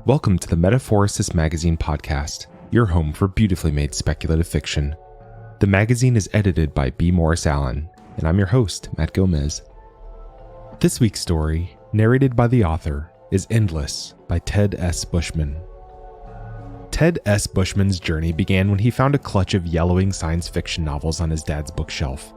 Welcome to the Metaphorosis magazine podcast, your home for beautifully made speculative fiction. The magazine is edited by B. Morris Allen, and I'm your host, Matt Gomez. This week's story, narrated by the author, is Endless by Ted S. Bushman. Ted S. Bushman's journey began when he found a clutch of yellowing science fiction novels on his dad's bookshelf.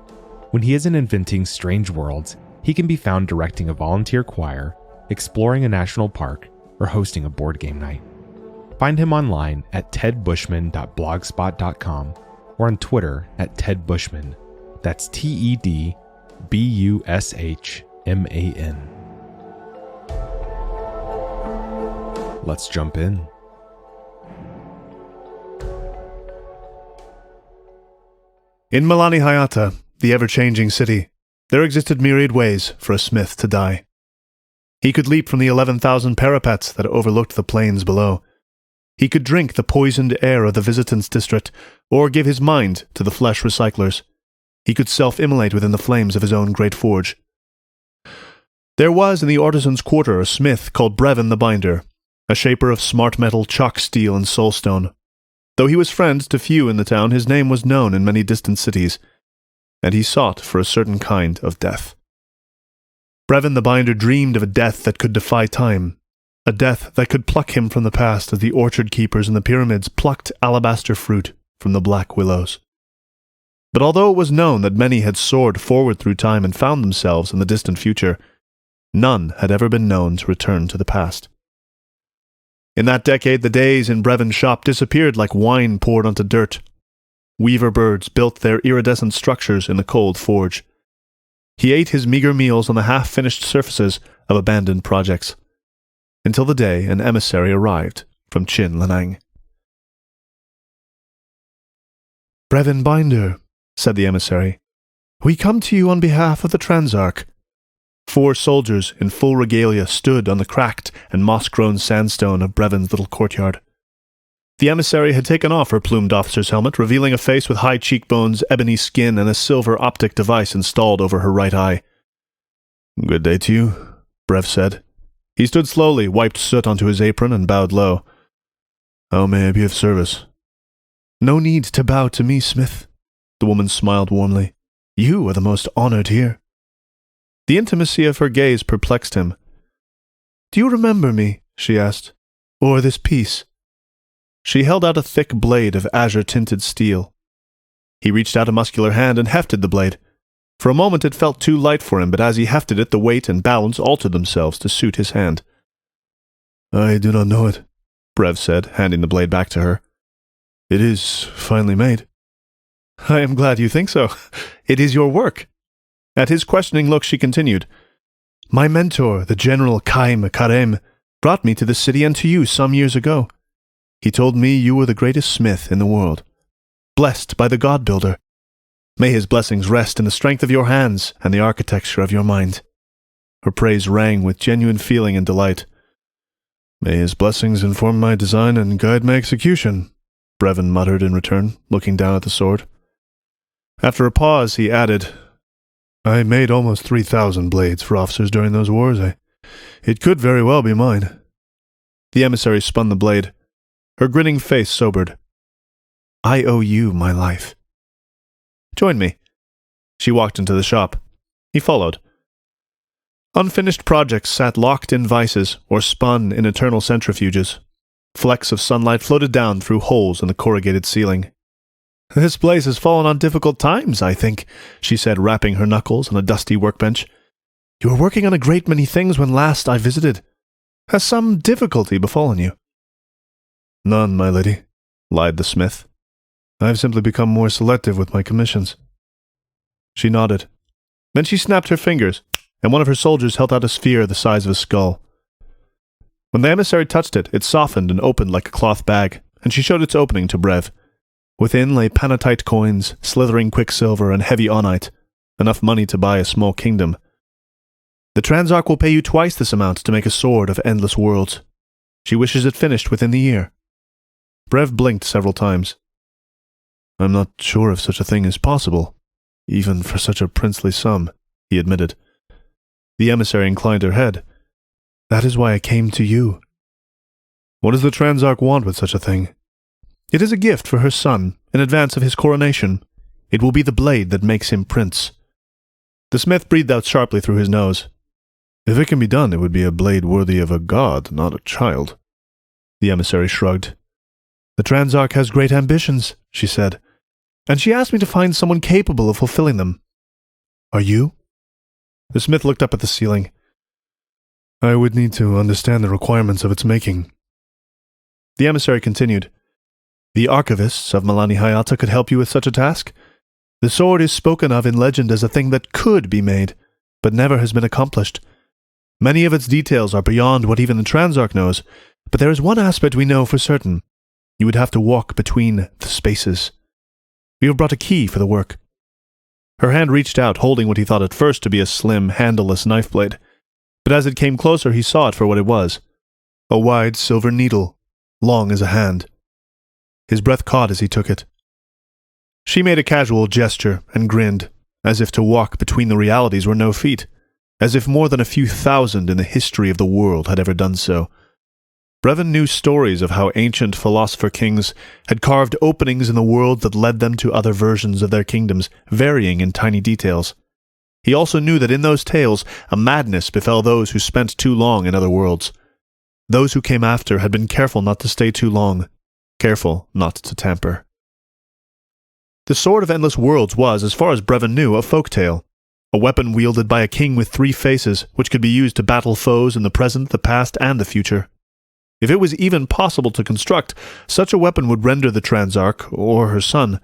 When he isn't inventing strange worlds, he can be found directing a volunteer choir, exploring a national park, or hosting a board game night. Find him online at tedbushman.blogspot.com or on Twitter at tedbushman. That's TEDBUSHMAN. Let's jump in. In Malani Hayata, the ever-changing city, there existed myriad ways for a smith to die. He could leap from the 11,000 parapets that overlooked the plains below. He could drink the poisoned air of the visitants' district, or give his mind to the flesh recyclers. He could self-immolate within the flames of his own great forge. There was in the artisan's quarter a smith called Brevin the Binder, a shaper of smart metal, chalk steel, and soulstone. Though he was friend to few in the town, his name was known in many distant cities, and he sought for a certain kind of death. Brevin the Binder dreamed of a death that could defy time, a death that could pluck him from the past as the orchard keepers in the pyramids plucked alabaster fruit from the black willows. But although it was known that many had soared forward through time and found themselves in the distant future, none had ever been known to return to the past. In that decade, the days in Brevin's shop disappeared like wine poured onto dirt. Weaver birds built their iridescent structures in the cold forge. He ate his meager meals on the half-finished surfaces of abandoned projects, until the day an emissary arrived from Chin Lanang. "Brevin Binder," said the emissary, "we come to you on behalf of the Transarch." 4 soldiers in full regalia stood on the cracked and moss-grown sandstone of Brevin's little courtyard. The emissary had taken off her plumed officer's helmet, revealing a face with high cheekbones, ebony skin, and a silver optic device installed over her right eye. "Good day to you," Brev said. He stood slowly, wiped soot onto his apron, and bowed low. "How may I be of service?" "No need to bow to me, Smith." The woman smiled warmly. "You are the most honored here." The intimacy of her gaze perplexed him. "Do you remember me?" she asked. "Or this piece?" She held out a thick blade of azure-tinted steel. He reached out a muscular hand and hefted the blade. For a moment it felt too light for him, but as he hefted it, the weight and balance altered themselves to suit his hand. "I do not know it," Brev said, handing the blade back to her. "It is finely made." "I am glad you think so. It is your work." At his questioning look, she continued, "My mentor, the General Kaim Karem, brought me to this city and to you some years ago. He told me you were the greatest smith in the world, blessed by the God-builder. May his blessings rest in the strength of your hands and the architecture of your mind." Her praise rang with genuine feeling and delight. "May his blessings inform my design and guide my execution," Brevin muttered in return, looking down at the sword. After a pause, he added, "I made almost 3,000 blades for officers during those wars. It could very well be mine." The emissary spun the blade. Her grinning face sobered. "I owe you my life." "Join me." She walked into the shop. He followed. Unfinished projects sat locked in vices or spun in eternal centrifuges. Flecks of sunlight floated down through holes in the corrugated ceiling. "This place has fallen on difficult times, I think," she said, rapping her knuckles on a dusty workbench. "You were working on a great many things when last I visited. Has some difficulty befallen you?" "None, my lady," lied the smith. "I've simply become more selective with my commissions." She nodded. Then she snapped her fingers, and one of her soldiers held out a sphere the size of a skull. When the emissary touched it, it softened and opened like a cloth bag, and she showed its opening to Brev. Within lay panatite coins, slithering quicksilver, and heavy onite, enough money to buy a small kingdom. "The Transarch will pay you twice this amount to make a sword of endless worlds. She wishes it finished within the year." Brev blinked several times. "I'm not sure if such a thing is possible, even for such a princely sum," he admitted. The emissary inclined her head. "That is why I came to you." What does the Transarch want with such a thing? It is a gift for her son, in advance of his coronation. It will be the blade that makes him prince. The smith breathed out sharply through his nose. If it can be done, it would be a blade worthy of a god, not a child. The emissary shrugged. The Transarch has great ambitions, she said, and she asked me to find someone capable of fulfilling them. Are you? The smith looked up at the ceiling. I would need to understand the requirements of its making. The emissary continued. The archivists of Malani Hayata could help you with such a task. The sword is spoken of in legend as a thing that could be made, but never has been accomplished. Many of its details are beyond what even the Transarch knows, but there is one aspect we know for certain. You would have to walk between the spaces. We have brought a key for the work. Her hand reached out, holding what he thought at first to be a slim, handleless knife blade, but as it came closer he saw it for what it was. A wide silver needle, long as a hand. His breath caught as he took it. She made a casual gesture and grinned, as if to walk between the realities were no feat, as if more than a few thousand in the history of the world had ever done so. Brevin knew stories of how ancient philosopher kings had carved openings in the world that led them to other versions of their kingdoms, varying in tiny details. He also knew that in those tales a madness befell those who spent too long in other worlds. Those who came after had been careful not to stay too long, careful not to tamper. The Sword of Endless Worlds was, as far as Brevin knew, a folk tale, a weapon wielded by a king with 3 faces, which could be used to battle foes in the present, the past, and the future. If it was even possible to construct, such a weapon would render the Transarch, or her son,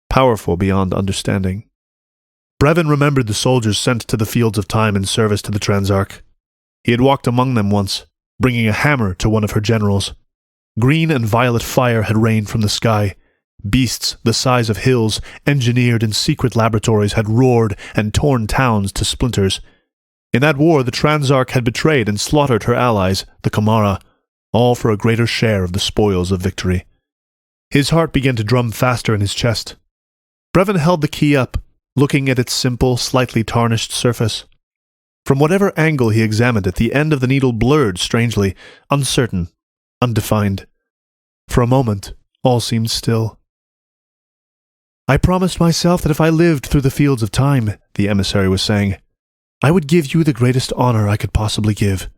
powerful beyond understanding. Brevin remembered the soldiers sent to the fields of time in service to the Transarch. He had walked among them once, bringing a hammer to one of her generals. Green and violet fire had rained from the sky. Beasts the size of hills, engineered in secret laboratories, had roared and torn towns to splinters. In that war, the Transarch had betrayed and slaughtered her allies, the Kamara, all for a greater share of the spoils of victory. His heart began to drum faster in his chest. Brevin held the key up, looking at its simple, slightly tarnished surface. From whatever angle he examined it, the end of the needle blurred strangely, uncertain, undefined. For a moment, all seemed still. I promised myself that if I lived through the fields of time, the emissary was saying, I would give you the greatest honor I could possibly give.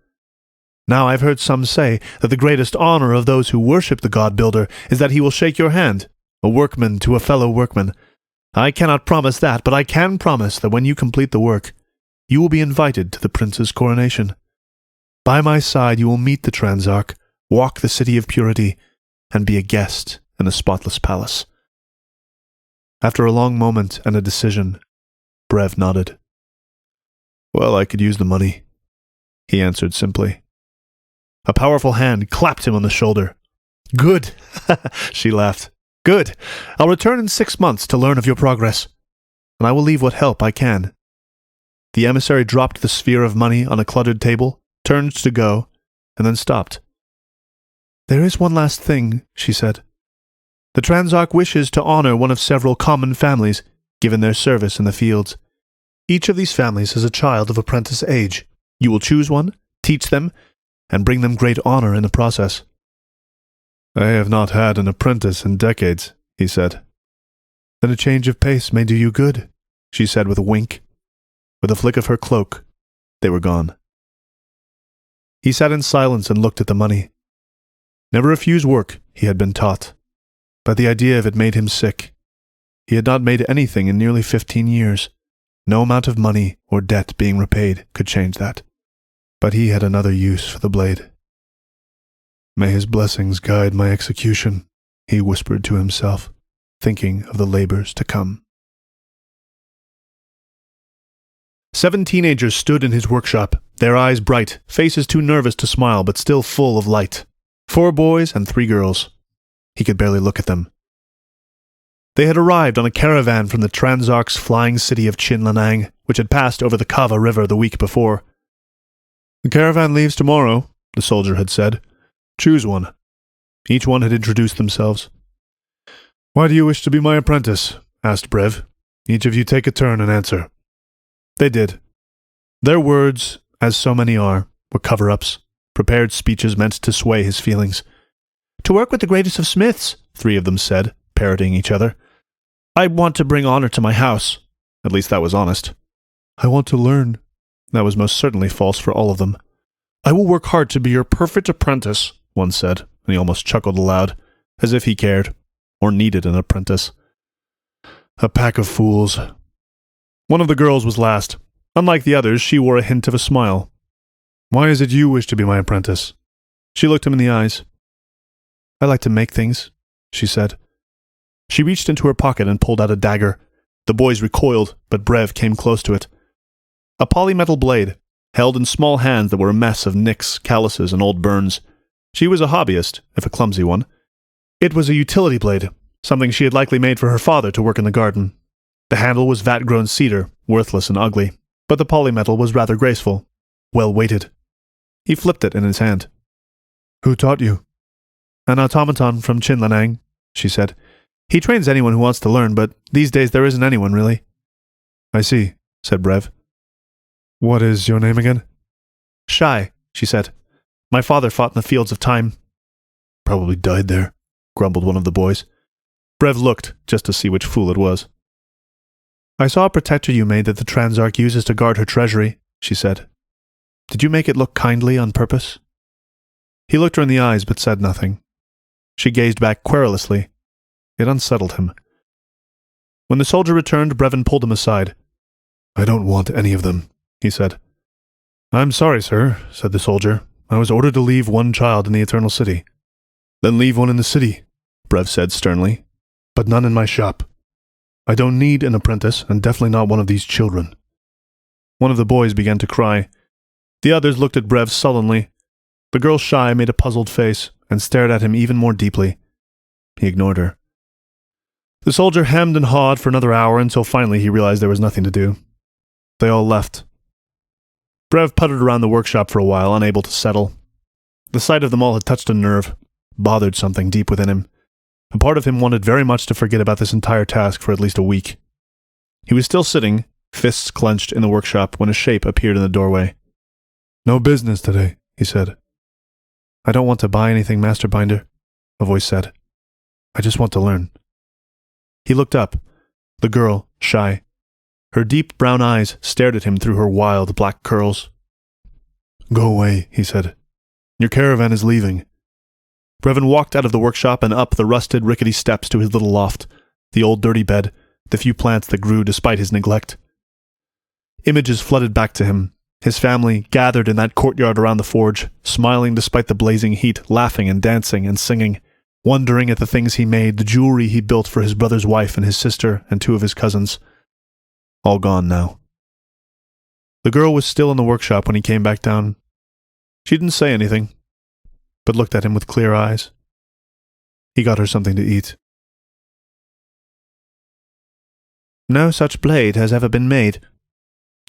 Now I've heard some say that the greatest honor of those who worship the God-Builder is that he will shake your hand, a workman to a fellow workman. I cannot promise that, but I can promise that when you complete the work, you will be invited to the prince's coronation. By my side you will meet the Transarch, walk the city of purity, and be a guest in the spotless palace. After a long moment and a decision, Brev nodded. Well, I could use the money, he answered simply. A powerful hand clapped him on the shoulder. Good, she laughed. Good. I'll return in 6 months to learn of your progress, and I will leave what help I can. The emissary dropped the sphere of money on a cluttered table, turned to go, and then stopped. There is one last thing, she said. The Transarch wishes to honor one of several common families, given their service in the fields. Each of these families has a child of apprentice age. You will choose one, teach them, and bring them great honor in the process. I have not had an apprentice in decades, he said. Then a change of pace may do you good, she said with a wink. With a flick of her cloak, they were gone. He sat in silence and looked at the money. Never refuse work, he had been taught, but the idea of it made him sick. He had not made anything in nearly 15 years. No amount of money or debt being repaid could change that. But he had another use for the blade. May his blessings guide my execution, he whispered to himself, thinking of the labors to come. 7 teenagers stood in his workshop, their eyes bright, faces too nervous to smile but still full of light. 4 boys and 3 girls. He could barely look at them. They had arrived on a caravan from the Transarch's flying city of Chinlanang, which had passed over the Kava River the week before. The caravan leaves tomorrow, the soldier had said. Choose one. Each one had introduced themselves. Why do you wish to be my apprentice? Asked Brev. Each of you take a turn and answer. They did. Their words, as so many are, were cover-ups, prepared speeches meant to sway his feelings. "To work with the greatest of smiths," 3 of them said, parroting each other. "I want to bring honor to my house." At least that was honest. "I want to learn." That was most certainly false for all of them. "I will work hard to be your perfect apprentice," one said, and he almost chuckled aloud, as if he cared, or needed an apprentice. A pack of fools. One of the girls was last. Unlike the others, she wore a hint of a smile. "Why is it you wish to be my apprentice?" She looked him in the eyes. "I like to make things," she said. She reached into her pocket and pulled out a dagger. The boys recoiled, but Brev came close to it. A polymetal blade, held in small hands that were a mess of nicks, calluses, and old burns. She was a hobbyist, if a clumsy one. It was a utility blade, something she had likely made for her father to work in the garden. The handle was vat-grown cedar, worthless and ugly, but the polymetal was rather graceful, well-weighted. He flipped it in his hand. "Who taught you?" "An automaton from Chinlanang," she said. "He trains anyone who wants to learn, but these days there isn't anyone, really." "I see," said Brev. "What is your name again?" "Shai," she said. "My father fought in the fields of time." "Probably died there," grumbled one of the boys. Brev looked, just to see which fool it was. "I saw a protector you made that the Transarch uses to guard her treasury," she said. "Did you make it look kindly on purpose?" He looked her in the eyes but said nothing. She gazed back querulously. It unsettled him. When the soldier returned, Brevin pulled him aside. "I don't want any of them," he said. "I'm sorry, sir," said the soldier. "I was ordered to leave one child in the Eternal City." "Then leave one in the city," Brev said sternly. "But none in my shop. I don't need an apprentice, and definitely not one of these children." One of the boys began to cry. The others looked at Brev sullenly. The girl Shai made a puzzled face and stared at him even more deeply. He ignored her. The soldier hemmed and hawed for another hour until finally he realized there was nothing to do. They all left. Brev puttered around the workshop for a while, unable to settle. The sight of them all had touched a nerve, bothered something deep within him. A part of him wanted very much to forget about this entire task for at least a week. He was still sitting, fists clenched, in the workshop when a shape appeared in the doorway. "No business today," he said. "I don't want to buy anything, Master Binder," a voice said. "I just want to learn." He looked up. The girl, Shai. Her deep brown eyes stared at him through her wild black curls. "Go away," he said. "Your caravan is leaving." Brevin walked out of the workshop and up the rusted, rickety steps to his little loft, the old dirty bed, the few plants that grew despite his neglect. Images flooded back to him. His family gathered in that courtyard around the forge, smiling despite the blazing heat, laughing and dancing and singing, wondering at the things he made, the jewelry he built for his brother's wife and his sister and 2 of his cousins. All gone now. The girl was still in the workshop when he came back down. She didn't say anything, but looked at him with clear eyes. He got her something to eat. "No such blade has ever been made."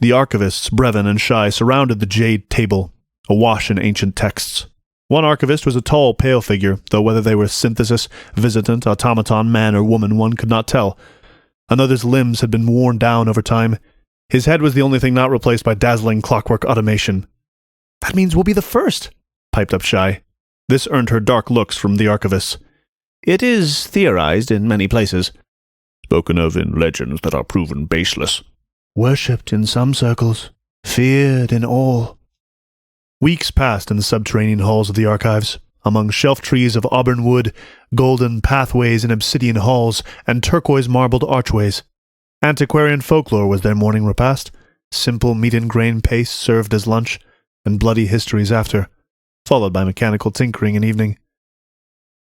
The archivists, Brevin and Shai, surrounded the jade table, awash in ancient texts. One archivist was a tall, pale figure, though whether they were synthesis, visitant, automaton, man or woman, one could not tell. Another's limbs had been worn down over time. His head was the only thing not replaced by dazzling clockwork automation. "That means we'll be the first," piped up Shai. This earned her dark looks from the archivists. "It is theorized in many places." "Spoken of in legends that are proven baseless." "Worshipped in some circles, feared in all." Weeks passed in the subterranean halls of the archives, among shelf trees of auburn wood, golden pathways in obsidian halls, and turquoise marbled archways. Antiquarian folklore was their morning repast, simple meat and grain paste served as lunch, and bloody histories after, followed by mechanical tinkering in evening.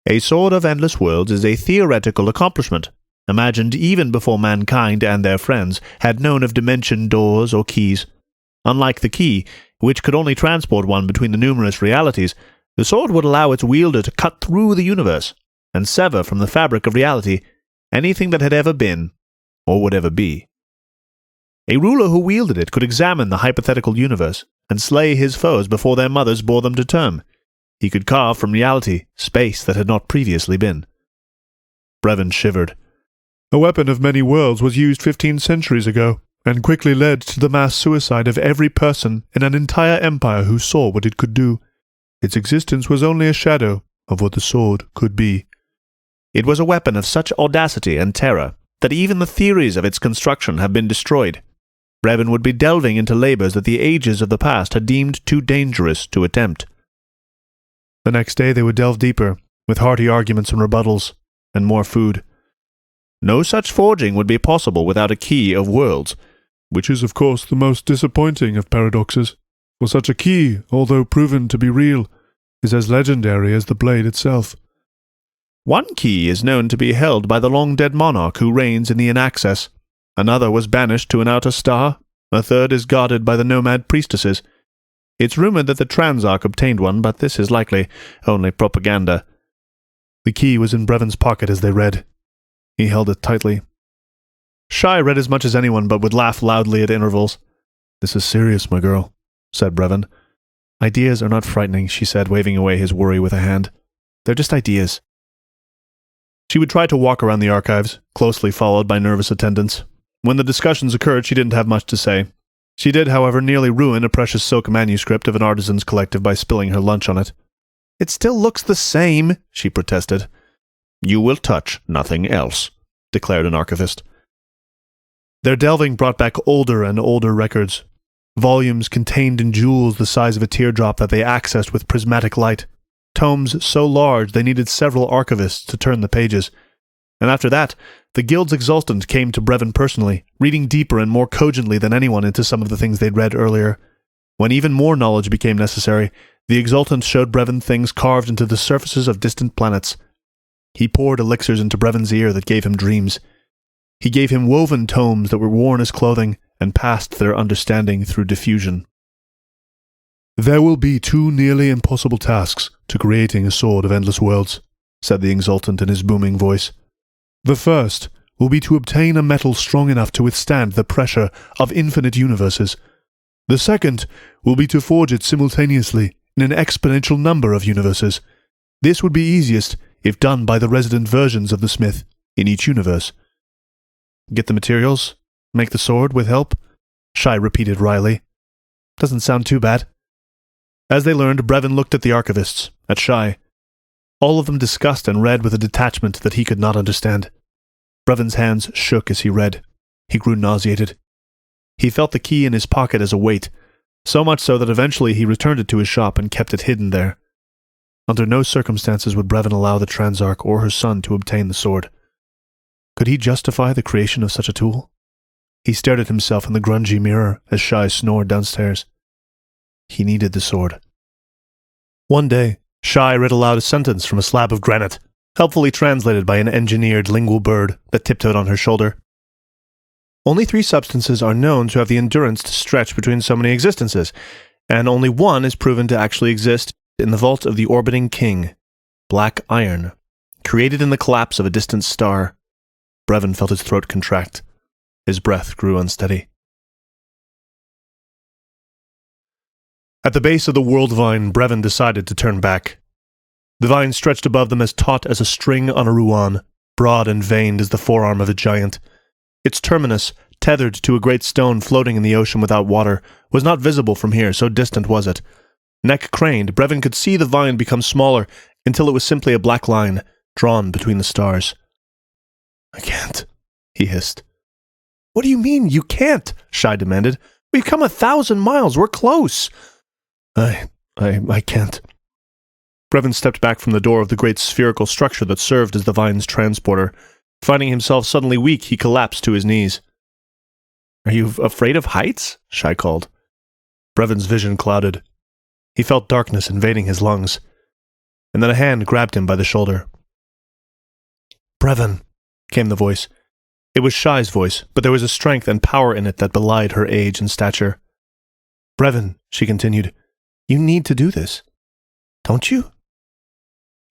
"A sword of endless worlds is a theoretical accomplishment, imagined even before mankind and their friends had known of dimension doors or keys. Unlike the key, which could only transport one between the numerous realities, the sword would allow its wielder to cut through the universe and sever from the fabric of reality anything that had ever been or would ever be. A ruler who wielded it could examine the hypothetical universe and slay his foes before their mothers bore them to term. He could carve from reality space that had not previously been." Brevin shivered. "A weapon of many worlds was used 15 centuries ago, and quickly led to the mass suicide of every person in an entire empire who saw what it could do. Its existence was only a shadow of what the sword could be. It was a weapon of such audacity and terror that even the theories of its construction have been destroyed. Brevin would be delving into labors that the ages of the past had deemed too dangerous to attempt. The next day they would delve deeper, with hearty arguments and rebuttals, and more food. No such forging would be possible without a key of worlds, which is of course the most disappointing of paradoxes, for such a key, although proven to be real, is as legendary as the blade itself. One key is known to be held by the long-dead monarch who reigns in the Inaxis. Another was banished to an outer star. A third is guarded by the nomad priestesses. It's rumored that the Transarch obtained one, but this is likely only propaganda. The key was in Brevin's pocket as they read. He held it tightly. Shy read as much as anyone, but would laugh loudly at intervals. "This is serious, my girl," said Brevin. "Ideas are not frightening," she said, waving away his worry with a hand. "They're just ideas." She would try to walk around the archives, closely followed by nervous attendants. When the discussions occurred, she didn't have much to say. She did, however, nearly ruin a precious silk manuscript of an artisan's collective by spilling her lunch on it. "It still looks the same," she protested. "You will touch nothing else," declared an archivist. Their delving brought back older and older records, volumes contained in jewels the size of a teardrop that they accessed with prismatic light, tomes so large they needed several archivists to turn the pages. And after that, the Guild's exultant came to Brevin personally, reading deeper and more cogently than anyone into some of the things they'd read earlier. When even more knowledge became necessary, the exultant showed Brevin things carved into the surfaces of distant planets. He poured elixirs into Brevin's ear that gave him dreams. He gave him woven tomes that were worn as clothing and passed their understanding through diffusion. "There will be two nearly impossible tasks to creating a sword of endless worlds," said the exultant in his booming voice. "The first will be to obtain a metal strong enough to withstand the pressure of infinite universes. The second will be to forge it simultaneously in an exponential number of universes. This would be easiest if done by the resident versions of the smith in each universe." "Get the materials? Make the sword with help?" Shy repeated wryly. "Doesn't sound too bad." As they learned, Brevin looked at the archivists, at Shy. All of them discussed and read with a detachment that he could not understand. Brevin's hands shook as he read. He grew nauseated. He felt the key in his pocket as a weight, so much so that eventually he returned it to his shop and kept it hidden there. Under no circumstances would Brevin allow the Transarch or her son to obtain the sword. Could he justify the creation of such a tool? He stared at himself in the grungy mirror as Shy snored downstairs. He needed the sword. One day, Shy read aloud a sentence from a slab of granite, helpfully translated by an engineered lingual bird that tiptoed on her shoulder. "Only 3 substances are known to have the endurance to stretch between so many existences, and only one is proven to actually exist in the vault of the orbiting king, black iron, created in the collapse of a distant star." Brevin felt his throat contract. His breath grew unsteady. At the base of the world vine, Brevin decided to turn back. The vine stretched above them as taut as a string on a ruan, broad and veined as the forearm of a giant. Its terminus, tethered to a great stone floating in the ocean without water, was not visible from here, so distant was it. Neck craned, Brevin could see the vine become smaller until it was simply a black line, drawn between the stars. "I can't," he hissed. "What do you mean, you can't?" Shy demanded. "We've come 1,000 miles. We're close." I can't." Brevin stepped back from the door of the great spherical structure that served as the vine's transporter. Finding himself suddenly weak, he collapsed to his knees. "Are you afraid of heights?" Shy called. Brevin's vision clouded. He felt darkness invading his lungs. And then a hand grabbed him by the shoulder. "Brevin," came the voice. It was Shy's voice, but there was a strength and power in it that belied her age and stature. "Brevin," she continued, "you need to do this. Don't you?"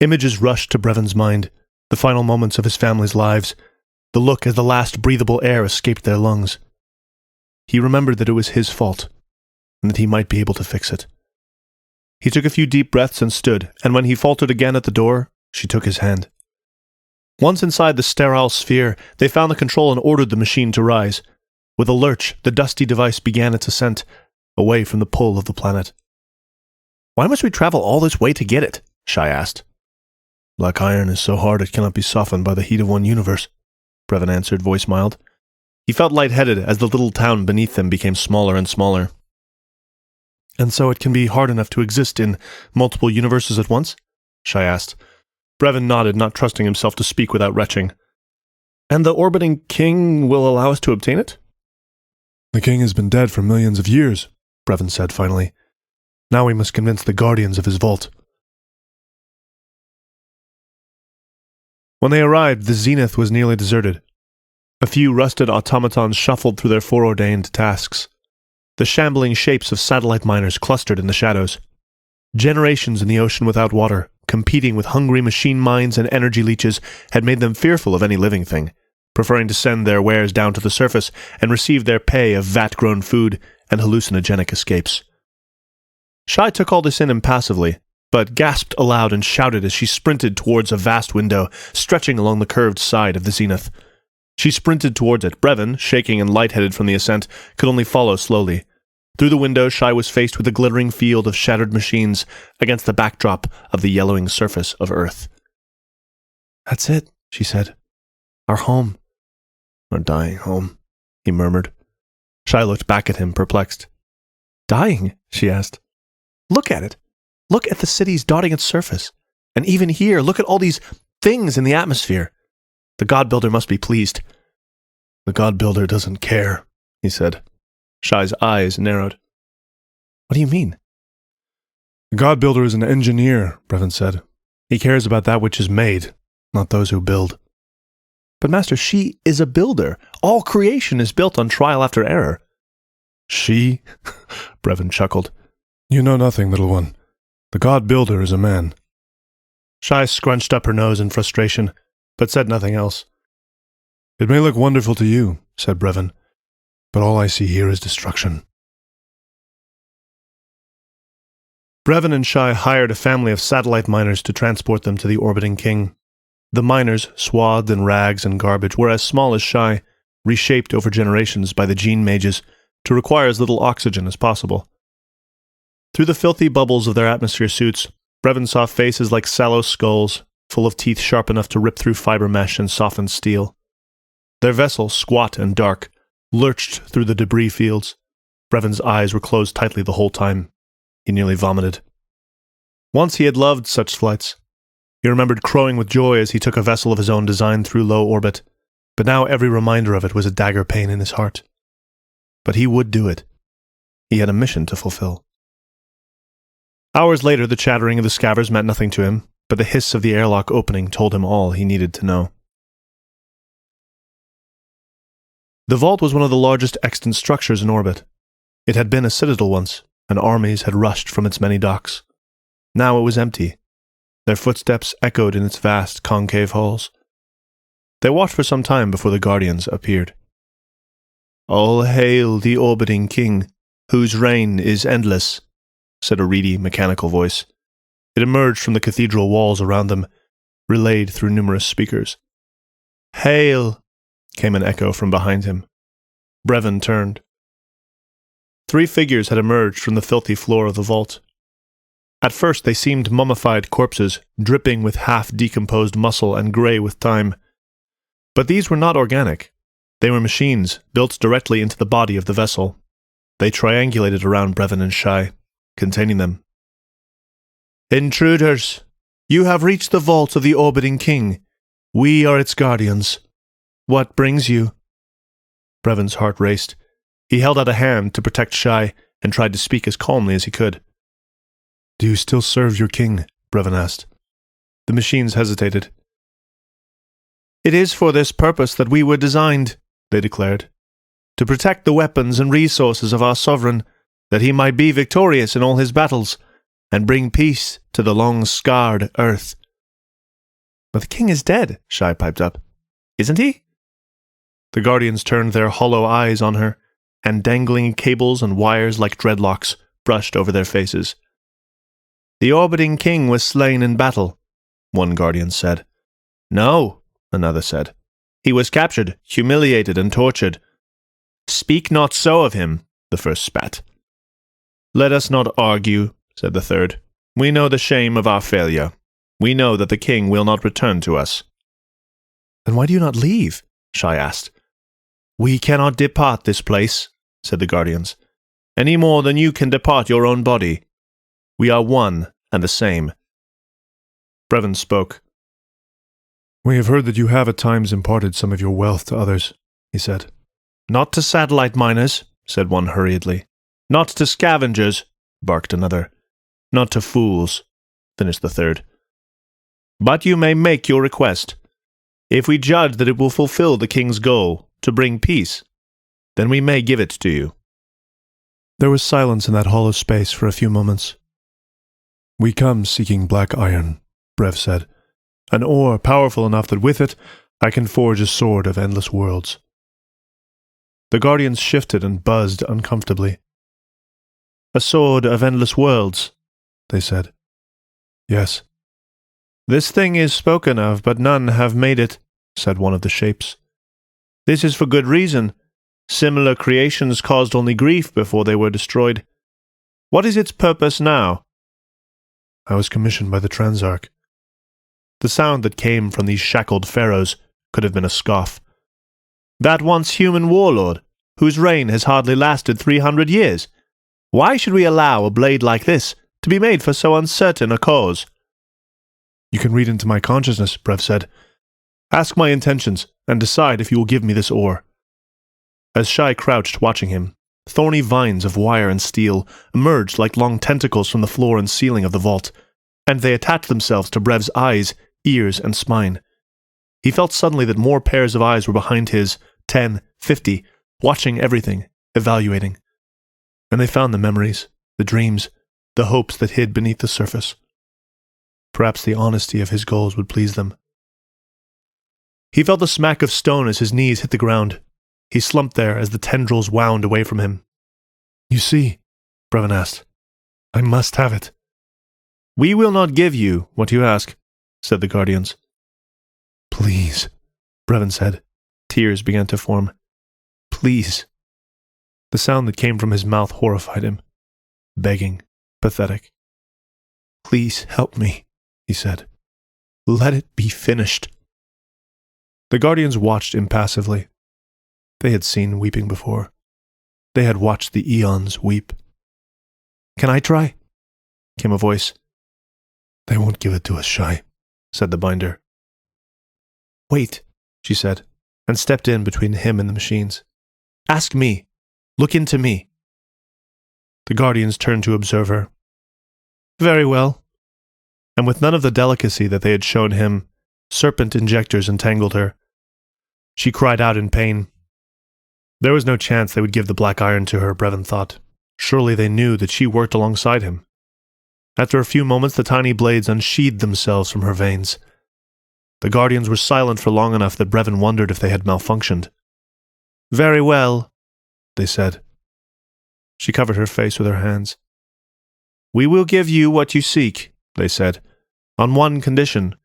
Images rushed to Brevin's mind, the final moments of his family's lives, the look as the last breathable air escaped their lungs. He remembered that it was his fault, and that he might be able to fix it. He took a few deep breaths and stood, and when he faltered again at the door, she took his hand. Once inside the sterile sphere, they found the control and ordered the machine to rise. With a lurch, the dusty device began its ascent, away from the pull of the planet. Why must we travel all this way to get it? Shai asked. Black iron is so hard it cannot be softened by the heat of one universe, Brevin answered, voice mild. He felt lightheaded as the little town beneath them became smaller and smaller. And so it can be hard enough to exist in multiple universes at once? Shai asked. Brevin nodded, not trusting himself to speak without retching. And the orbiting king will allow us to obtain it? The king has been dead for millions of years, Brevin said finally. Now we must convince the guardians of his vault. When they arrived, the zenith was nearly deserted. A few rusted automatons shuffled through their foreordained tasks. The shambling shapes of satellite miners clustered in the shadows. Generations in the ocean without water, competing with hungry machine mines and energy leeches, had made them fearful of any living thing, preferring to send their wares down to the surface and receive their pay of vat-grown food and hallucinogenic escapes. Shai took all this in impassively, but gasped aloud and shouted as she sprinted towards a vast window stretching along the curved side of the zenith. She sprinted towards it. Brevin, shaking and lightheaded from the ascent, could only follow slowly. Through the window, Shai was faced with a glittering field of shattered machines against the backdrop of the yellowing surface of Earth. That's it, she said. Our home. Our dying home, he murmured. Shai looked back at him, perplexed. Dying? She asked. Look at it. Look at the cities dotting its surface. And even here, look at all these things in the atmosphere. The God-Builder must be pleased. The God-Builder doesn't care, he said. Shai's eyes narrowed. What do you mean? The God-Builder is an engineer, Brevin said. He cares about that which is made, not those who build. But Master, she is a builder. All creation is built on trial after error. She? Brevin chuckled. You know nothing, little one. The God-Builder is a man. Shai scrunched up her nose in frustration, but said nothing else. It may look wonderful to you, said Brevin, but all I see here is destruction. Brevin and Shai hired a family of satellite miners to transport them to the orbiting king. The miners, swathed in rags and garbage, were as small as Shai, reshaped over generations by the gene mages to require as little oxygen as possible. Through the filthy bubbles of their atmosphere suits, Brevin saw faces like sallow skulls, full of teeth sharp enough to rip through fiber mesh and soften steel. Their vessel, squat and dark, lurched through the debris fields. Brevin's eyes were closed tightly the whole time. He nearly vomited. Once he had loved such flights. He remembered crowing with joy as he took a vessel of his own design through low orbit, but now every reminder of it was a dagger pain in his heart. But he would do it. He had a mission to fulfill. Hours later, the chattering of the scavers meant nothing to him, but the hiss of the airlock opening told him all he needed to know. The vault was one of the largest extant structures in orbit. It had been a citadel once, and armies had rushed from its many docks. Now it was empty. Their footsteps echoed in its vast concave halls. They watched for some time before the guardians appeared. All hail the orbiting king, whose reign is endless, said a reedy, mechanical voice. It emerged from the cathedral walls around them, relayed through numerous speakers. Hail, came an echo from behind him. Brevin turned. 3 figures had emerged from the filthy floor of the vault. At first they seemed mummified corpses, dripping with half-decomposed muscle and grey with time. But these were not organic. They were machines, built directly into the body of the vessel. They triangulated around Brevin and Shai, containing them. Intruders, you have reached the vault of the orbiting king. We are its guardians. What brings you? Brevin's heart raced. He held out a hand to protect Shai and tried to speak as calmly as he could. Do you still serve your king? Brevin asked. The machines hesitated. It is for this purpose that we were designed, they declared. To protect the weapons and resources of our sovereign, that he might be victorious in all his battles, and bring peace to the long-scarred earth. But the king is dead, Shai piped up. Isn't he? The guardians turned their hollow eyes on her, and dangling cables and wires like dreadlocks brushed over their faces. The orbiting king was slain in battle, one guardian said. No, another said. He was captured, humiliated, and tortured. Speak not so of him, the first spat. Let us not argue, said the third, We know the shame of our failure. We know that the king will not return to us." "Then why do you not leave?" Shai asked. "We cannot depart this place," said the guardians, "any more than you can depart your own body. We are one and the same." Brevin spoke. "We have heard that you have at times imparted some of your wealth to others," he said. "Not to satellite miners," said one hurriedly. "Not to scavengers," barked another. "Not to fools," finished the third. "But you may make your request. If we judge that it will fulfill the king's goal, to bring peace, then we may give it to you." There was silence in that hollow space for a few moments. "We come seeking black iron," Brev said. "An ore powerful enough that with it I can forge a sword of endless worlds." The guardians shifted and buzzed uncomfortably. "A sword of endless worlds," they said. "Yes." "This thing is spoken of, but none have made it," said one of the shapes. "This is for good reason. Similar creations caused only grief before they were destroyed. What is its purpose now?" "I was commissioned by the Transarch." The sound that came from these shackled pharaohs could have been a scoff. "That once human warlord, whose reign has hardly lasted 300 years. Why should we allow a blade like this to be made for so uncertain a cause?" "You can read into my consciousness," Brev said. "Ask my intentions, and decide if you will give me this ore." As Shai crouched watching him, thorny vines of wire and steel emerged like long tentacles from the floor and ceiling of the vault, and they attached themselves to Brev's eyes, ears, and spine. He felt suddenly that more pairs of eyes were behind his, 10, 50, watching everything, evaluating. And they found the memories, the dreams, the hopes that hid beneath the surface. Perhaps the honesty of his goals would please them. He felt the smack of stone as his knees hit the ground. He slumped there as the tendrils wound away from him. "You see," Brevin asked, "I must have it." "We will not give you what you ask," said the guardians. "Please," Brevin said. Tears began to form. "Please." The sound that came from his mouth horrified him. Begging, pathetic. "Please help me," he said. "Let it be finished." The guardians watched impassively. They had seen weeping before. They had watched the eons weep. "Can I try?" came a voice. "They won't give it to us, Shai," said the binder. "Wait," she said, and stepped in between him and the machines. "Ask me. Look into me." The guardians turned to observe her. "Very well." And with none of the delicacy that they had shown him, serpent injectors entangled her. She cried out in pain. There was no chance they would give the black iron to her, Brevin thought. Surely they knew that she worked alongside him. After a few moments, the tiny blades unsheathed themselves from her veins. The guardians were silent for long enough that Brevin wondered if they had malfunctioned. "Very well," they said. She covered her face with her hands. "We will give you what you seek," they said, "on one condition.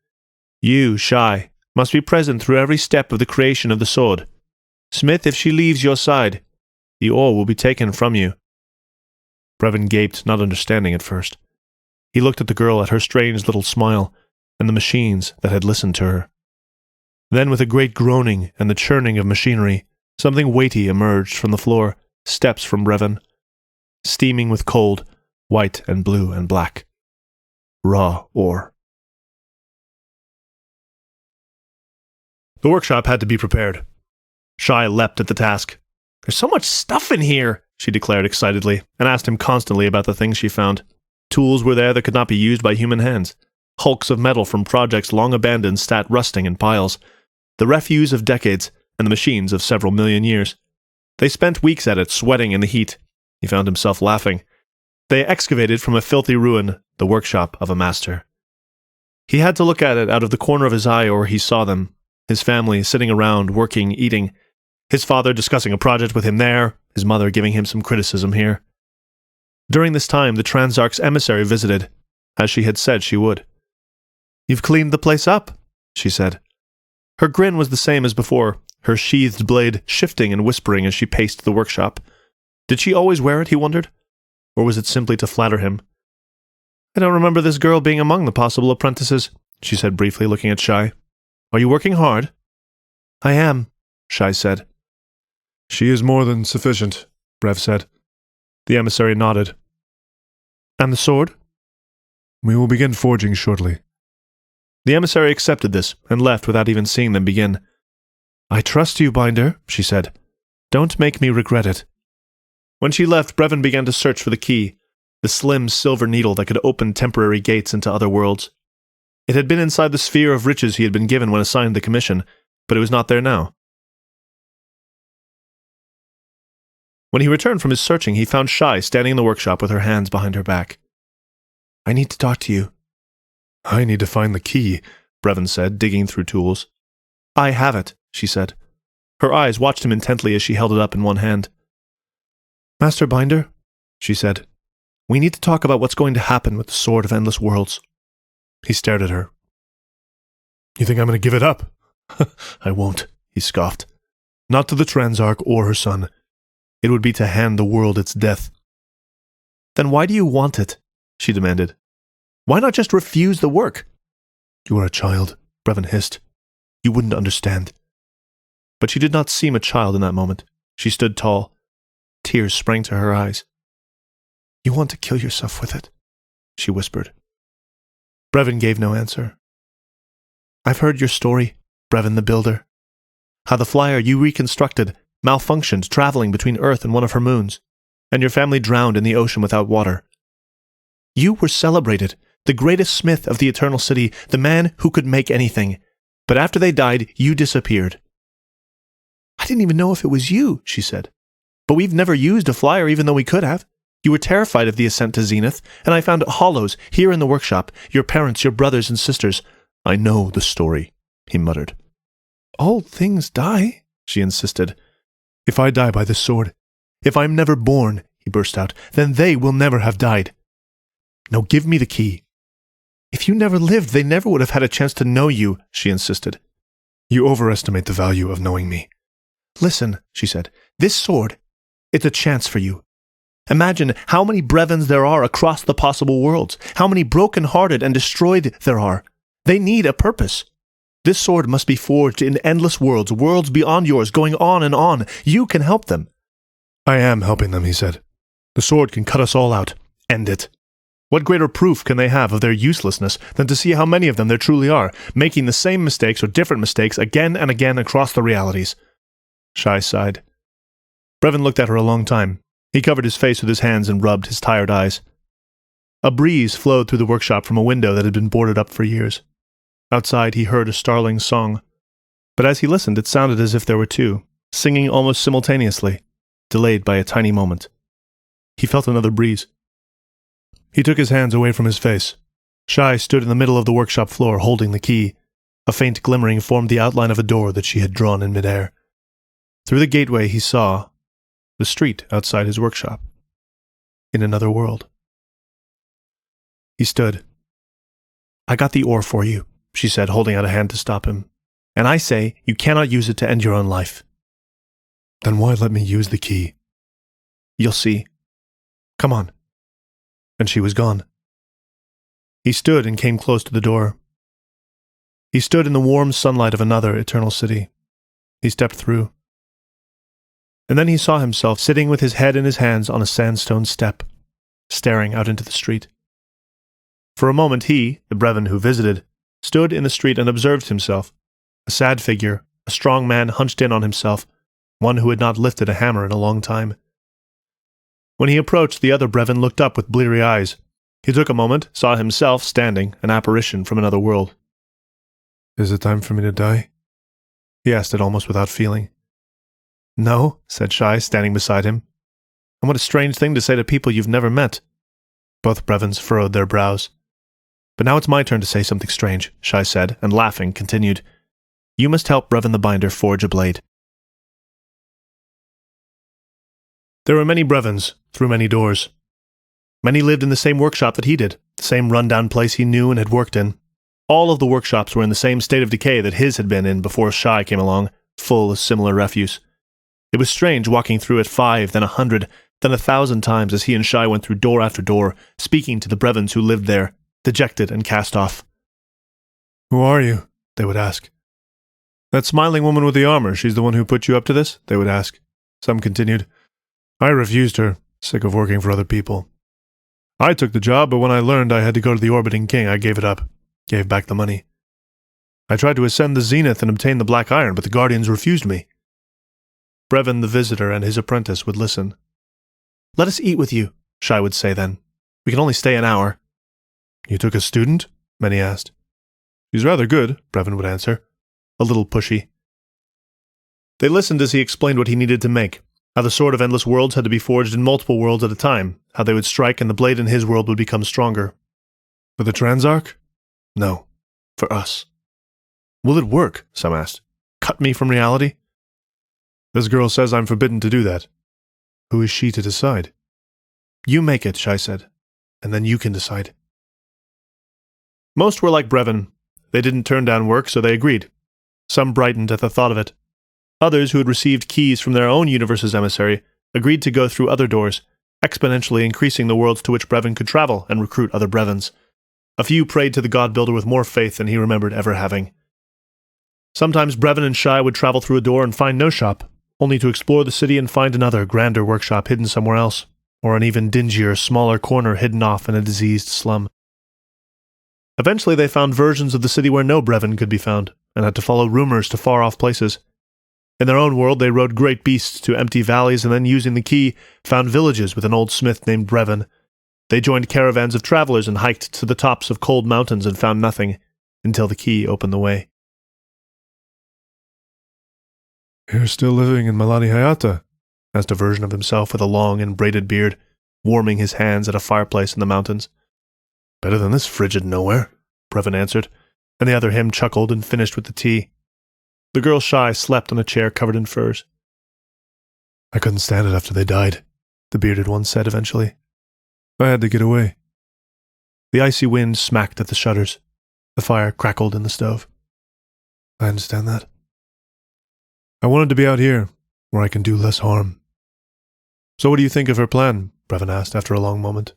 You, Shai, must be present through every step of the creation of the sword. Smith, if she leaves your side, the ore will be taken from you." Brevin gaped, not understanding at first. He looked at the girl, at her strange little smile, and the machines that had listened to her. Then, with a great groaning and the churning of machinery, something weighty emerged from the floor, steps from Brevin, steaming with cold, white and blue and black. Raw ore. The workshop had to be prepared. Shai leapt at the task. "There's so much stuff in here," she declared excitedly, and asked him constantly about the things she found. Tools were there that could not be used by human hands. Hulks of metal from projects long abandoned sat rusting in piles. The refuse of decades, and the machines of several million years. They spent weeks at it, sweating in the heat. He found himself laughing. They excavated from a filthy ruin the workshop of a master. He had to look at it out of the corner of his eye, or he saw them. His family sitting around, working, eating. His father discussing a project with him there, his mother giving him some criticism here. During this time, the Transarch's emissary visited, as she had said she would. "You've cleaned the place up," she said. Her grin was the same as before, her sheathed blade shifting and whispering as she paced the workshop. Did she always wear it, he wondered? Or was it simply to flatter him? I don't remember this girl being among the possible apprentices, she said briefly, looking at Shai. Are you working hard? I am, Shai said. She is more than sufficient, Brev said. The emissary nodded. And the sword? We will begin forging shortly. The emissary accepted this and left without even seeing them begin. I trust you, Binder, she said. Don't make me regret it. When she left, Brevin began to search for the key, the slim silver needle that could open temporary gates into other worlds. It had been inside the sphere of riches he had been given when assigned the commission, but it was not there now. When he returned from his searching, he found Shai standing in the workshop with her hands behind her back. I need to talk to you. I need to find the key, Brevin said, digging through tools. I have it, she said. Her eyes watched him intently as she held it up in one hand. Master Binder, she said, we need to talk about what's going to happen with the Sword of Endless Worlds. He stared at her. You think I'm going to give it up? I won't, he scoffed. Not to the Transarch or her son. It would be to hand the world its death. Then why do you want it? She demanded. Why not just refuse the work? You are a child, Brevin hissed. You wouldn't understand. But she did not seem a child in that moment. She stood tall. Tears sprang to her eyes. You want to kill yourself with it, she whispered. Brevin gave no answer. I've heard your story, Brevin the Builder. How the flyer you reconstructed malfunctioned traveling between Earth and one of her moons, and your family drowned in the ocean without water. You were celebrated, the greatest smith of the Eternal City, the man who could make anything. But after they died, you disappeared. I didn't even know if it was you, she said. But we've never used a flyer even though we could have. You were terrified of the ascent to Zenith, and I found hollows here in the workshop, your parents, your brothers and sisters. I know the story, he muttered. All things die, she insisted. If I die by this sword, if I'm never born, he burst out, then they will never have died. Now give me the key. If you never lived, they never would have had a chance to know you, she insisted. You overestimate the value of knowing me. Listen, she said, this sword, it's a chance for you. Imagine how many Brevins there are across the possible worlds, how many broken-hearted and destroyed there are. They need a purpose. This sword must be forged in endless worlds, worlds beyond yours, going on and on. You can help them. I am helping them, he said. The sword can cut us all out. End it. What greater proof can they have of their uselessness than to see how many of them there truly are, making the same mistakes or different mistakes again and again across the realities? Shai sighed. Brevin looked at her a long time. He covered his face with his hands and rubbed his tired eyes. A breeze flowed through the workshop from a window that had been boarded up for years. Outside he heard a starling's song, but as he listened it sounded as if there were two, singing almost simultaneously, delayed by a tiny moment. He felt another breeze. He took his hands away from his face. Shai stood in the middle of the workshop floor holding the key. A faint glimmering formed the outline of a door that she had drawn in midair. Through the gateway he saw the street outside his workshop, in another world. He stood. I got the ore for you, she said, holding out a hand to stop him. And I say you cannot use it to end your own life. Then why let me use the key? You'll see. Come on. And she was gone. He stood and came close to the door. He stood in the warm sunlight of another eternal city. He stepped through. And then he saw himself sitting with his head in his hands on a sandstone step, staring out into the street. For a moment he, the Brevin who visited, stood in the street and observed himself, a sad figure, a strong man hunched in on himself, one who had not lifted a hammer in a long time. When he approached, the other Brevin looked up with bleary eyes. He took a moment, saw himself standing, an apparition from another world. Is it time for me to die? He asked it almost without feeling. No, said Shai, standing beside him. And what a strange thing to say to people you've never met. Both Brevins furrowed their brows. But now it's my turn to say something strange, Shai said, and laughing, continued. You must help Brevin the Binder forge a blade. There were many Brevins, through many doors. Many lived in the same workshop that he did, the same run-down place he knew and had worked in. All of the workshops were in the same state of decay that his had been in before Shai came along, full of similar refuse. It was strange walking through it 5, then 100, then 1,000 times as he and Shai went through door after door, speaking to the Brevins who lived there, dejected and cast off. "Who are you?" they would ask. "That smiling woman with the armor, she's the one who put you up to this?" they would ask. Some continued, "I refused her, sick of working for other people. I took the job, but when I learned I had to go to the orbiting king, I gave it up, gave back the money. I tried to ascend the zenith and obtain the black iron, but the guardians refused me." Brevin the visitor and his apprentice would listen. "Let us eat with you," Shai would say then. "We can only stay an hour." "You took a student?" many asked. "She's rather good," Brevin would answer, a little pushy. They listened as he explained what he needed to make, how the Sword of Endless Worlds had to be forged in multiple worlds at a time, how they would strike and the blade in his world would become stronger. "For the Transarch?" "No, for us." "Will it work?" some asked. "Cut me from reality?" "This girl says I'm forbidden to do that." "Who is she to decide?" "You make it," Shai said, "and then you can decide." Most were like Brevin. They didn't turn down work, so they agreed. Some brightened at the thought of it. Others, who had received keys from their own universe's emissary, agreed to go through other doors, exponentially increasing the worlds to which Brevin could travel and recruit other Brevins. A few prayed to the God Builder with more faith than he remembered ever having. Sometimes Brevin and Shai would travel through a door and find no shop, only to explore the city and find another, grander workshop hidden somewhere else, or an even dingier, smaller corner hidden off in a diseased slum. Eventually they found versions of the city where no Brevin could be found, and had to follow rumors to far-off places. In their own world they rode great beasts to empty valleys and then, using the key, found villages with an old smith named Brevin. They joined caravans of travelers and hiked to the tops of cold mountains and found nothing, until the key opened the way. "You're still living in Malani Hayata?" asked a version of himself with a long and braided beard, warming his hands at a fireplace in the mountains. "Better than this frigid nowhere," Brevin answered, and the other him chuckled and finished with the tea. The girl Shai slept on a chair covered in furs. "I couldn't stand it after they died," the bearded one said eventually. "I had to get away." The icy wind smacked at the shutters. The fire crackled in the stove. "I understand that. I wanted to be out here, where I can do less harm." "So what do you think of her plan?" Brevin asked after a long moment.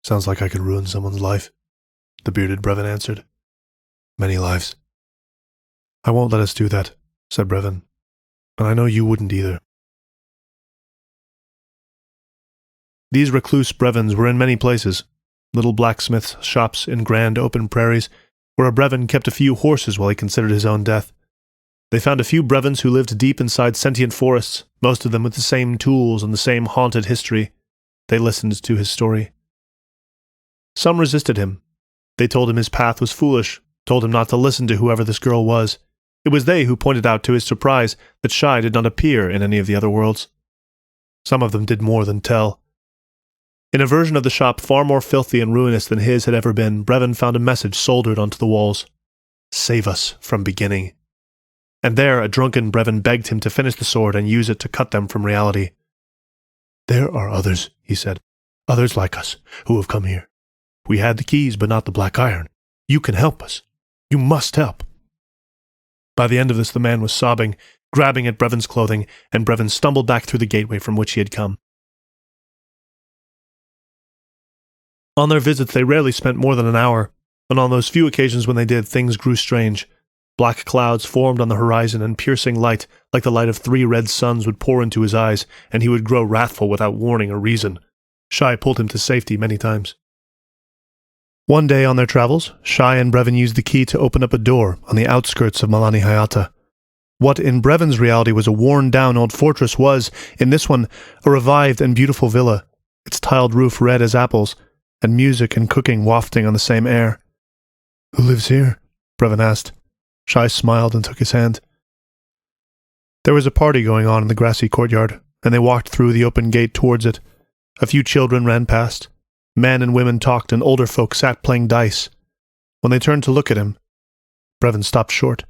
"Sounds like I could ruin someone's life," the bearded Brevin answered. "Many lives." "I won't let us do that," said Brevin. "And I know you wouldn't either." These recluse Brevins were in many places, little blacksmiths' shops in grand open prairies, where a Brevin kept a few horses while he considered his own death. They found a few Brevins who lived deep inside sentient forests, most of them with the same tools and the same haunted history. They listened to his story. Some resisted him. They told him his path was foolish, told him not to listen to whoever this girl was. It was they who pointed out to his surprise that Shai did not appear in any of the other worlds. Some of them did more than tell. In a version of the shop far more filthy and ruinous than his had ever been, Brevin found a message soldered onto the walls. "Save us from beginning." And there a drunken Brevin begged him to finish the sword and use it to cut them from reality. "There are others," he said, "others like us, who have come here. We had the keys, but not the black iron. You can help us. You must help." By the end of this the man was sobbing, grabbing at Brevin's clothing, and Brevin stumbled back through the gateway from which he had come. On their visits they rarely spent more than an hour, and on those few occasions when they did, things grew strange. Black clouds formed on the horizon, and piercing light, like the light of 3 red suns, would pour into his eyes, and he would grow wrathful without warning or reason. Shai pulled him to safety many times. One day on their travels, Shai and Brevin used the key to open up a door on the outskirts of Malani Hayata. What in Brevin's reality was a worn-down old fortress was, in this one, a revived and beautiful villa, its tiled roof red as apples, and music and cooking wafting on the same air. "Who lives here?" Brevin asked. Shai smiled and took his hand. There was a party going on in the grassy courtyard, and they walked through the open gate towards it. A few children ran past. Men and women talked, and older folk sat playing dice. When they turned to look at him, Brevin stopped short.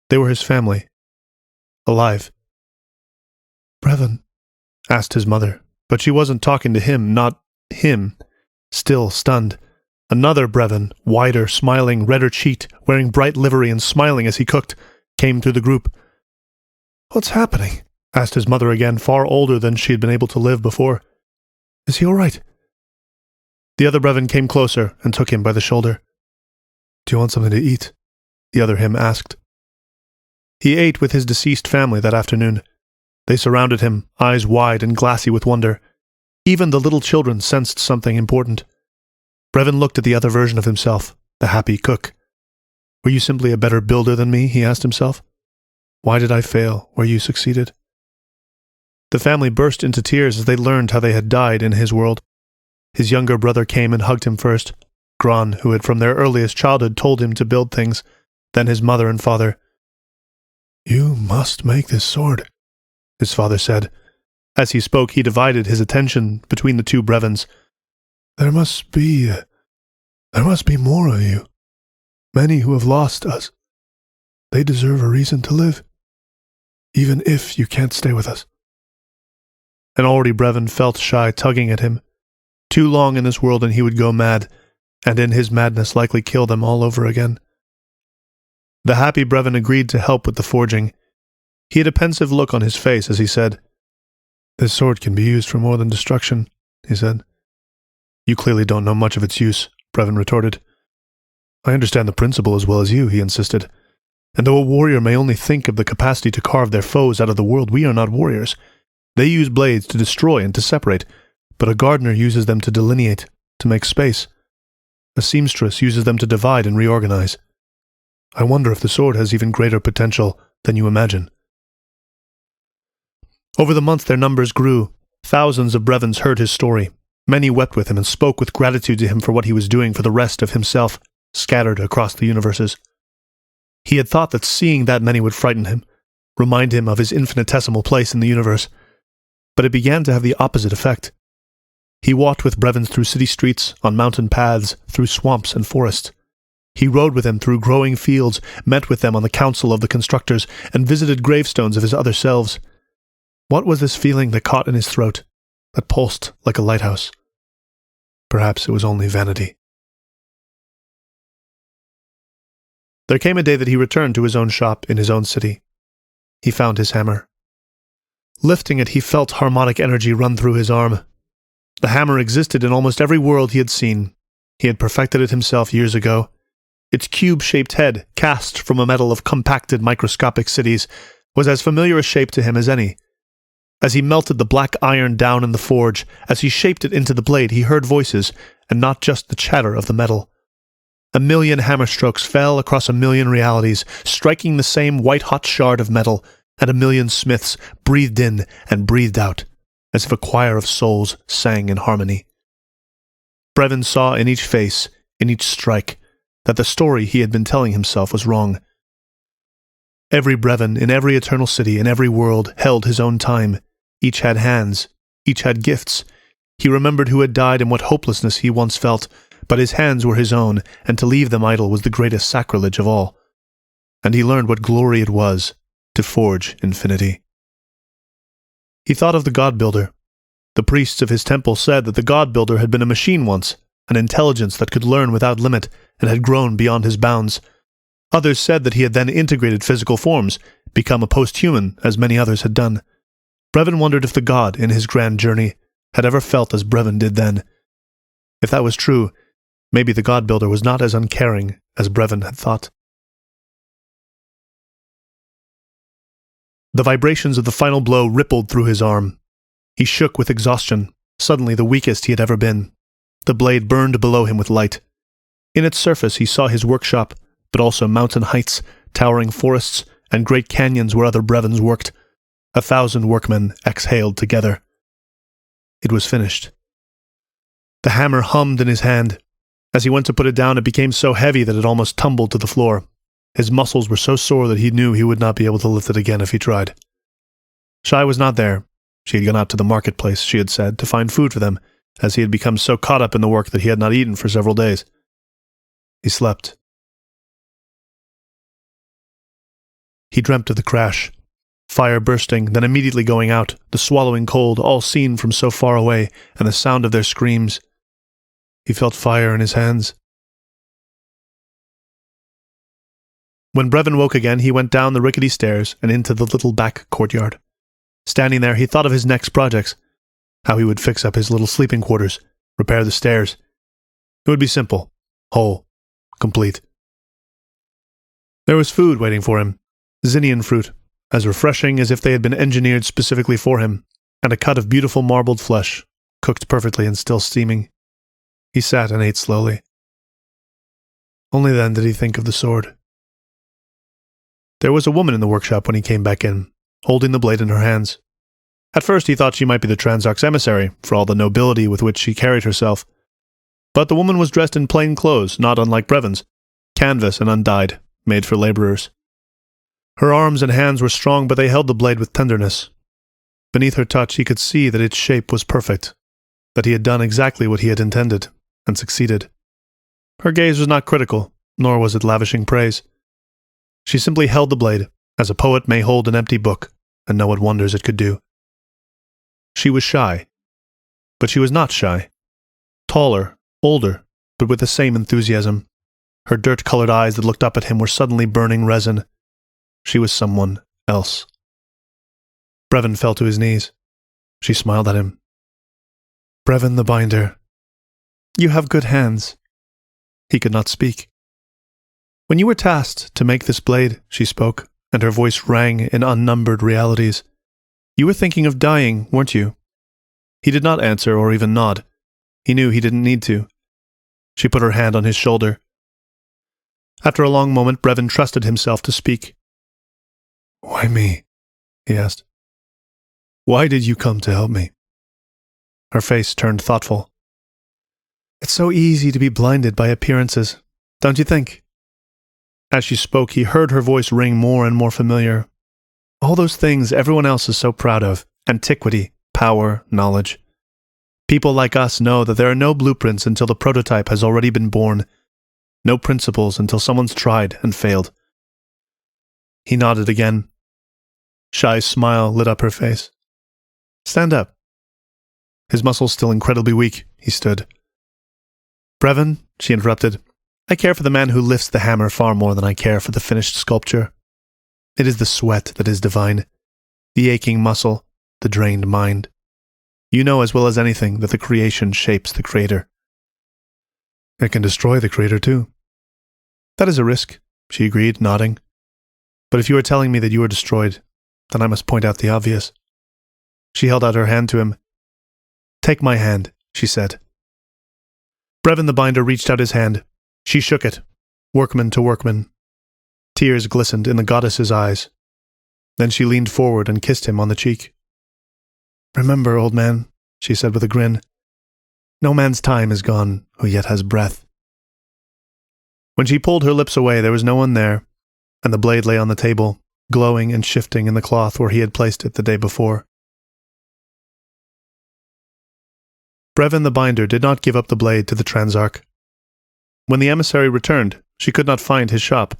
They were his family. Alive. "Brevin?" asked his mother, but she wasn't talking to him, not him. Still stunned. Another Brevin, wider, smiling, redder-cheeked, wearing bright livery and smiling as he cooked, came through the group. "What's happening?" asked his mother again, far older than she had been able to live before. "Is he all right?" The other Brevin came closer and took him by the shoulder. "Do you want something to eat?" the other him asked. He ate with his deceased family that afternoon. They surrounded him, eyes wide and glassy with wonder. Even the little children sensed something important. Brevin looked at the other version of himself, the happy cook. "Were you simply a better builder than me?" he asked himself. "Why did I fail where you succeeded?" The family burst into tears as they learned how they had died in his world. His younger brother came and hugged him first. Gran, who had from their earliest childhood told him to build things, then his mother and father. "You must make this sword," his father said. As he spoke, he divided his attention between the two Brevins. There must be more of you. Many who have lost us. They deserve a reason to live, even if you can't stay with us." And already Brevin felt Shy tugging at him. Too long in this world and he would go mad, and in his madness likely kill them all over again. The happy Brevin agreed to help with the forging. He had a pensive look on his face as he said, "This sword can be used for more than destruction," he said. "You clearly don't know much of its use," Brevin retorted. "I understand the principle as well as you," he insisted. "And though a warrior may only think of the capacity to carve their foes out of the world, we are not warriors. They use blades to destroy and to separate, but a gardener uses them to delineate, to make space. A seamstress uses them to divide and reorganize. I wonder if the sword has even greater potential than you imagine." Over the months their numbers grew. Thousands of Brevins heard his story. Many wept with him and spoke with gratitude to him for what he was doing for the rest of himself, scattered across the universes. He had thought that seeing that many would frighten him, remind him of his infinitesimal place in the universe. But it began to have the opposite effect. He walked with Brevins through city streets, on mountain paths, through swamps and forests. He rode with them through growing fields, met with them on the council of the constructors, and visited gravestones of his other selves. What was this feeling that caught in his throat, that pulsed like a lighthouse? Perhaps it was only vanity. There came a day that he returned to his own shop in his own city. He found his hammer. Lifting it, he felt harmonic energy run through his arm. The hammer existed in almost every world he had seen. He had perfected it himself years ago. Its cube-shaped head, cast from a metal of compacted microscopic cities, was as familiar a shape to him as any. As he melted the black iron down in the forge, as he shaped it into the blade, he heard voices, and not just the chatter of the metal. 1,000,000 hammer strokes fell across 1,000,000 realities, striking the same white-hot shard of metal, and 1,000,000 smiths breathed in and breathed out, as if a choir of souls sang in harmony. Brevin saw in each face, in each strike, that the story he had been telling himself was wrong. Every Brevin in every eternal city in every world held his own time. Each had hands, each had gifts. He remembered who had died and what hopelessness he once felt, but his hands were his own, and to leave them idle was the greatest sacrilege of all. And he learned what glory it was to forge infinity. He thought of the God-builder. The priests of his temple said that the God-builder had been a machine once, an intelligence that could learn without limit and had grown beyond his bounds. Others said that he had then integrated physical forms, become a post-human, as many others had done. Brevin wondered if the God, in his grand journey, had ever felt as Brevin did then. If that was true, maybe the God-builder was not as uncaring as Brevin had thought. The vibrations of the final blow rippled through his arm. He shook with exhaustion, suddenly the weakest he had ever been. The blade burned below him with light. In its surface he saw his workshop, but also mountain heights, towering forests, and great canyons where other Brevins worked. 1,000 workmen exhaled together. It was finished. The hammer hummed in his hand. As he went to put it down, it became so heavy that it almost tumbled to the floor. His muscles were so sore that he knew he would not be able to lift it again if he tried. Shy was not there. She had gone out to the marketplace, she had said, to find food for them, as he had become so caught up in the work that he had not eaten for several days. He slept. He dreamt of the crash. Fire bursting, then immediately going out, the swallowing cold, all seen from so far away, and the sound of their screams. He felt fire in his hands. When Brevin woke again, he went down the rickety stairs and into the little back courtyard. Standing there, he thought of his next projects, how he would fix up his little sleeping quarters, repair the stairs. It would be simple, whole, complete. There was food waiting for him, zinnian fruit, as refreshing as if they had been engineered specifically for him, and a cut of beautiful marbled flesh, cooked perfectly and still steaming. He sat and ate slowly. Only then did he think of the sword. There was a woman in the workshop when he came back in, holding the blade in her hands. At first he thought she might be the Transarch's emissary, for all the nobility with which she carried herself. But the woman was dressed in plain clothes, not unlike Brevon's, canvas and undyed, made for laborers. Her arms and hands were strong, but they held the blade with tenderness. Beneath her touch he could see that its shape was perfect, that he had done exactly what he had intended, and succeeded. Her gaze was not critical, nor was it lavishing praise. She simply held the blade, as a poet may hold an empty book, and know what wonders it could do. She was shy, but she was not shy. Taller, older, but with the same enthusiasm. Her dirt-colored eyes that looked up at him were suddenly burning resin. She was someone else. Brevin fell to his knees. She smiled at him. "Brevin the binder, you have good hands." He could not speak. "When you were tasked to make this blade," she spoke, and her voice rang in unnumbered realities. "You were thinking of dying, weren't you?" He did not answer or even nod. He knew he didn't need to. She put her hand on his shoulder. After a long moment, Brevin trusted himself to speak. "Why me?" he asked. "Why did you come to help me?" Her face turned thoughtful. "It's so easy to be blinded by appearances, don't you think?" As she spoke, he heard her voice ring more and more familiar. All those things everyone else is so proud of: antiquity, power, knowledge. People like us know that there are no blueprints until the prototype has already been born, no principles until someone's tried and failed. He nodded again. Shy's smile lit up her face. "Stand up." His muscles still incredibly weak, he stood. "Brevin," she interrupted, "I care for the man who lifts the hammer far more than I care for the finished sculpture. It is the sweat that is divine, the aching muscle, the drained mind. You know as well as anything that the creation shapes the creator." "It can destroy the creator too." "That is a risk," she agreed, nodding. "But if you are telling me that you are destroyed, then I must point out the obvious." She held out her hand to him. "Take my hand," she said. Brevin the binder reached out his hand. She shook it, workman to workman. Tears glistened in the goddess's eyes. Then she leaned forward and kissed him on the cheek. "Remember, old man," she said with a grin, "no man's time is gone who yet has breath." When she pulled her lips away, there was no one there, and the blade lay on the table, glowing and shifting in the cloth where he had placed it the day before. Brevin the binder did not give up the blade to the Transarch. When the emissary returned, she could not find his shop.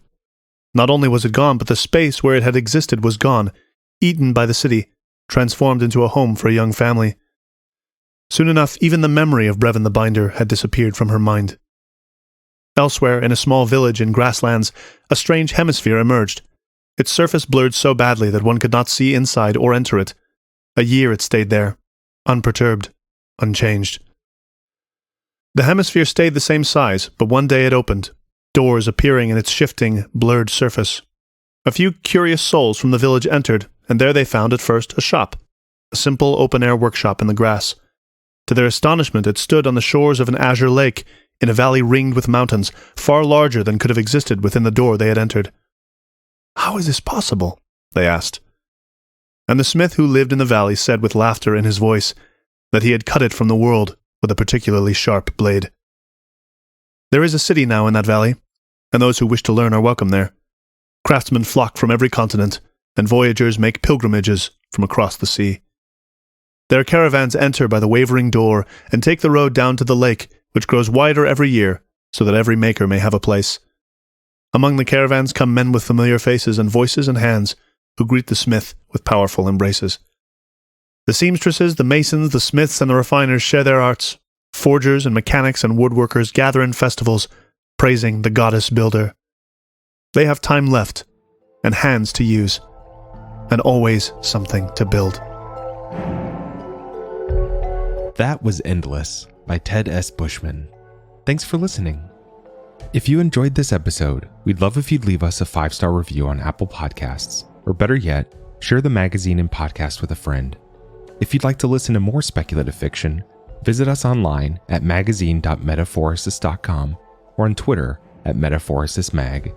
Not only was it gone, but the space where it had existed was gone, eaten by the city, transformed into a home for a young family. Soon enough, even the memory of Brevin the binder had disappeared from her mind. Elsewhere, in a small village in grasslands, a strange hemisphere emerged. Its surface blurred so badly that one could not see inside or enter it. A year it stayed there, unperturbed, unchanged. The hemisphere stayed the same size, but one day it opened, doors appearing in its shifting, blurred surface. A few curious souls from the village entered, and there they found at first a shop, a simple open-air workshop in the grass. To their astonishment, it stood on the shores of an azure lake, in a valley ringed with mountains, far larger than could have existed within the door they had entered. "How is this possible?" they asked. And the smith who lived in the valley said with laughter in his voice that he had cut it from the world with a particularly sharp blade. There is a city now in that valley, and those who wish to learn are welcome there. Craftsmen flock from every continent, and voyagers make pilgrimages from across the sea. Their caravans enter by the wavering door and take the road down to the lake, which grows wider every year, so that every maker may have a place. Among the caravans come men with familiar faces and voices and hands, who greet the smith with powerful embraces. The seamstresses, the masons, the smiths, and the refiners share their arts. Forgers and mechanics and woodworkers gather in festivals, praising the goddess builder. They have time left, and hands to use, and always something to build. That Was Endless by Ted S. Bushman. Thanks for listening. If you enjoyed this episode, we'd love if you'd leave us a 5-star review on Apple Podcasts, or better yet, share the magazine and podcast with a friend. If you'd like to listen to more speculative fiction, visit us online at magazine.metaphorosis.com or on Twitter at metaphorosismag.